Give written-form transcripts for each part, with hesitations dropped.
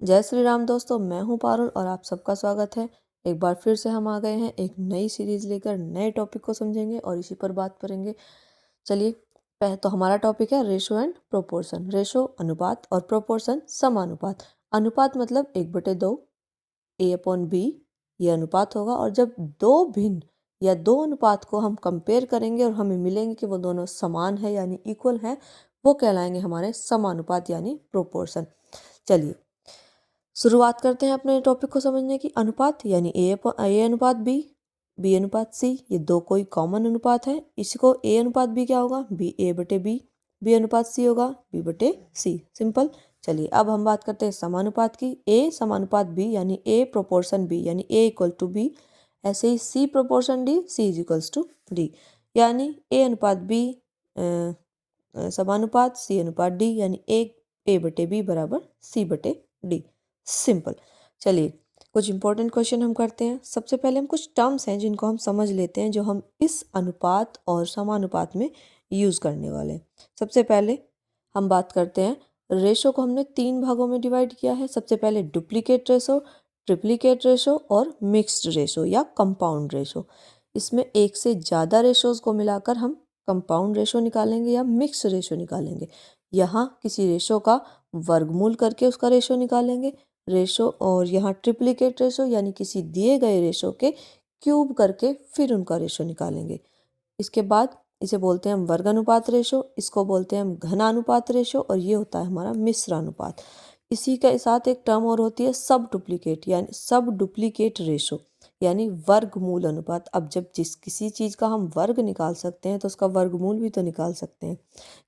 जय श्री राम दोस्तों, मैं हूं पारुल और आप सबका स्वागत है। एक बार फिर से हम आ गए हैं एक नई सीरीज लेकर, नए टॉपिक को समझेंगे और इसी पर बात करेंगे। चलिए, तो हमारा टॉपिक है रेशो एंड प्रोपोर्शन। रेशो अनुपात और प्रोपोर्शन समानुपात। अनुपात मतलब 1/2 A/B ये अनुपात होगा, और जब दो भिन्न या दो अनुपात को हम कंपेयर करेंगे और हमें मिलेंगे कि वो दोनों समान है यानी इक्वल है, वो कहलाएंगे हमारे समानुपात यानी प्रोपोर्शन। चलिए शुरुआत करते हैं अपने टॉपिक को समझने की। अनुपात यानी ए अनुपात बी अनुपात सी, ये दो कोई कॉमन अनुपात है। इसको ए अनुपात बी क्या होगा, बी बी अनुपात सी होगा B/C। सिंपल। चलिए अब हम बात करते हैं समानुपात की। ए समानुपात बी यानी ए प्रोपोर्शन बी यानी ए इक्वल टू बी। ऐसे ही C proportion D, C is equals to D, यानी ए अनुपात बी समानुपात सी अनुपात डी यानी A/B बराबर C/D। सिंपल। चलिए कुछ इंपॉर्टेंट क्वेश्चन हम करते हैं। सबसे पहले हम कुछ टर्म्स हैं जिनको हम समझ लेते हैं, जो हम इस अनुपात और समानुपात में यूज़ करने वाले हैं। सबसे पहले हम बात करते हैं, रेशो को हमने 3 भागों में डिवाइड किया है। सबसे पहले डुप्लीकेट रेशो, ट्रिप्लीकेट रेशो और मिक्स्ड रेशो या कंपाउंड रेशो। इसमें एक से ज़्यादा रेशोज़ को मिलाकर हम कंपाउंड रेशो निकालेंगे या मिक्स रेशो निकालेंगे। यहाँ किसी रेशो का वर्गमूल करके उसका रेशो निकालेंगे रेशो, और यहाँ ट्रिप्लीकेट रेशो यानी किसी दिए गए रेशो के क्यूब करके फिर उनका रेशो निकालेंगे। इसके बाद इसे बोलते हैं हम वर्गानुपात रेशो, इसको बोलते हैं हम घनानुपात रेशो, और ये होता है हमारा मिश्रानुपात। इसी के साथ एक टर्म और होती है सब डुप्लीकेट यानी सब डुप्लीकेट रेशो यानी वर्गमूल अनुपात। अब जब किसी चीज़ का हम वर्ग निकाल सकते हैं तो उसका वर्गमूल भी तो निकाल सकते हैं,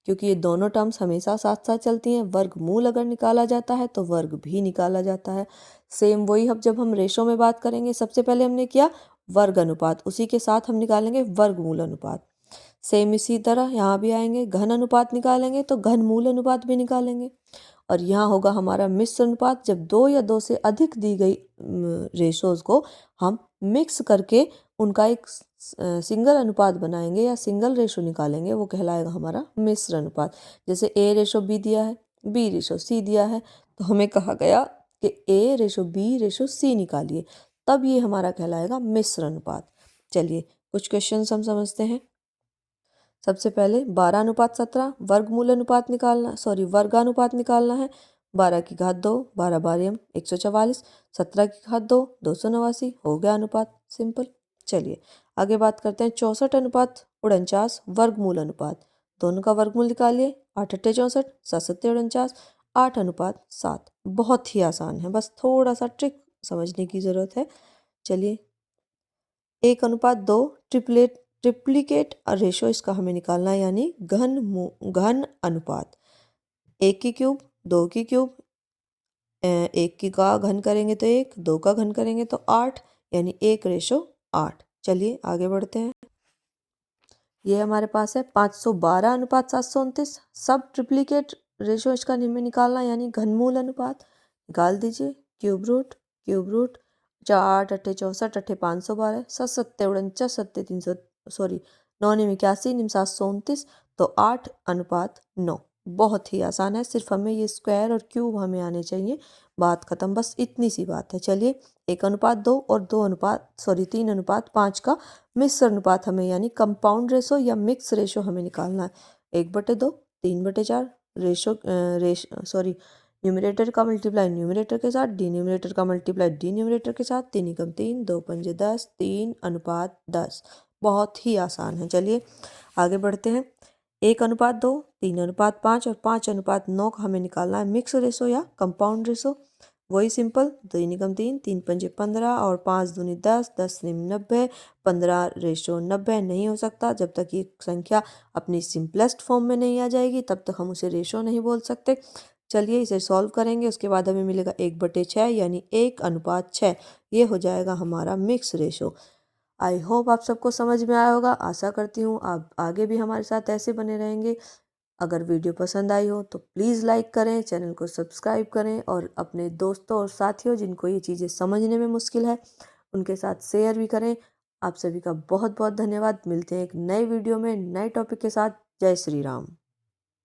क्योंकि ये दोनों टर्म्स हमेशा साथ साथ चलती हैं। वर्गमूल अगर निकाला जाता है तो वर्ग भी निकाला जाता है। सेम वही अब जब हम रेशो में बात करेंगे, सबसे पहले हमने किया वर्ग अनुपात, उसी के साथ हम निकालेंगे वर्गमूल अनुपात। सेम इसी तरह यहाँ भी आएंगे, घन अनुपात निकालेंगे तो घनमूल अनुपात भी निकालेंगे। और यहाँ होगा हमारा मिश्र अनुपात, जब दो या दो से अधिक दी गई रेशोज़ को हम मिक्स करके उनका एक सिंगल अनुपात बनाएंगे या सिंगल रेशो निकालेंगे, वो कहलाएगा हमारा मिश्र अनुपात। जैसे A/B दिया है, B/C दिया है, तो हमें कहा गया कि A/B/C निकालिए, तब ये हमारा कहलाएगा मिश्र अनुपात। चलिए कुछ क्वेश्चन हम समझते हैं। सबसे पहले 12:17 वर्गानुपात निकालना है। 12 की घात 2, 12 बारियम 144, 17 की घात 2, 289, हो गया अनुपात। सिंपल। चलिए आगे बात करते हैं 64:49 वर्गमूल अनुपात। दोनों का वर्गमूल निकालिए, 8×8 = 64, 7×7 = 49, 8:7। बहुत ही आसान है, बस थोड़ा सा ट्रिक समझने की ज़रूरत है। चलिए 1:2 ट्रिप्लीकेट रेशो, इसका हमें निकालना है, यानी घन अनुपात। 1 की क्यूब, 2 की क्यूब, 1 की का घन करेंगे तो 1, 2 का घन करेंगे तो 8, यानी 1:8। चलिए आगे बढ़ते हैं। ये हमारे पास है 512:729 सब ट्रिप्लीकेट रेशो, इसका हमें निकालना यानी घनमूल अनुपात। निकाल दीजिए, क्यूब रूट 4 8 64 8 512 7 7 49 7 300 सॉरी 9 81 9 729, तो 8:9। बहुत ही आसान है, सिर्फ हमें ये स्क्वायर और क्यूब हमें आने चाहिए, बात खत्म, बस इतनी सी बात है। चलिए 1:2 और 3:5 का मिश्र अनुपात हमें यानी कंपाउंड रेशो या मिक्स रेशो हमें निकालना है। 1/2 3/4 न्यूमरेटर का मल्टीप्लाई न्यूमरेटर के साथ, डिन्यूमरेटर का मल्टीप्लाई डिन्यूमरेटर के साथ, 3 × 3 2 × 10 3:10। बहुत ही आसान है। चलिए आगे बढ़ते हैं। 1:2 3:5 और 5:9 का हमें निकालना है मिक्स रेशो या कंपाउंड रेशो। वही सिंपल, 3 × 3 3 × 5 15 और 5 दूनी 10 10 90, 15:90 नहीं हो सकता। जब तक ये संख्या अपनी सिंपलेस्ट फॉर्म में नहीं आ जाएगी तब तक हम उसे रेशो नहीं बोल सकते। चलिए इसे सॉल्व करेंगे, उसके बाद हमें मिलेगा 1/6 यानी 1:6। ये हो जाएगा हमारा मिक्स रेशो। आई होप आप सबको समझ में आया होगा। आशा करती हूँ आप आगे भी हमारे साथ ऐसे बने रहेंगे। अगर वीडियो पसंद आई हो तो प्लीज़ लाइक करें, चैनल को सब्सक्राइब करें, और अपने दोस्तों और साथियों जिनको ये चीज़ें समझने में मुश्किल है उनके साथ शेयर भी करें। आप सभी का बहुत बहुत धन्यवाद। मिलते हैं एक नए वीडियो में नए टॉपिक के साथ। जय श्री राम।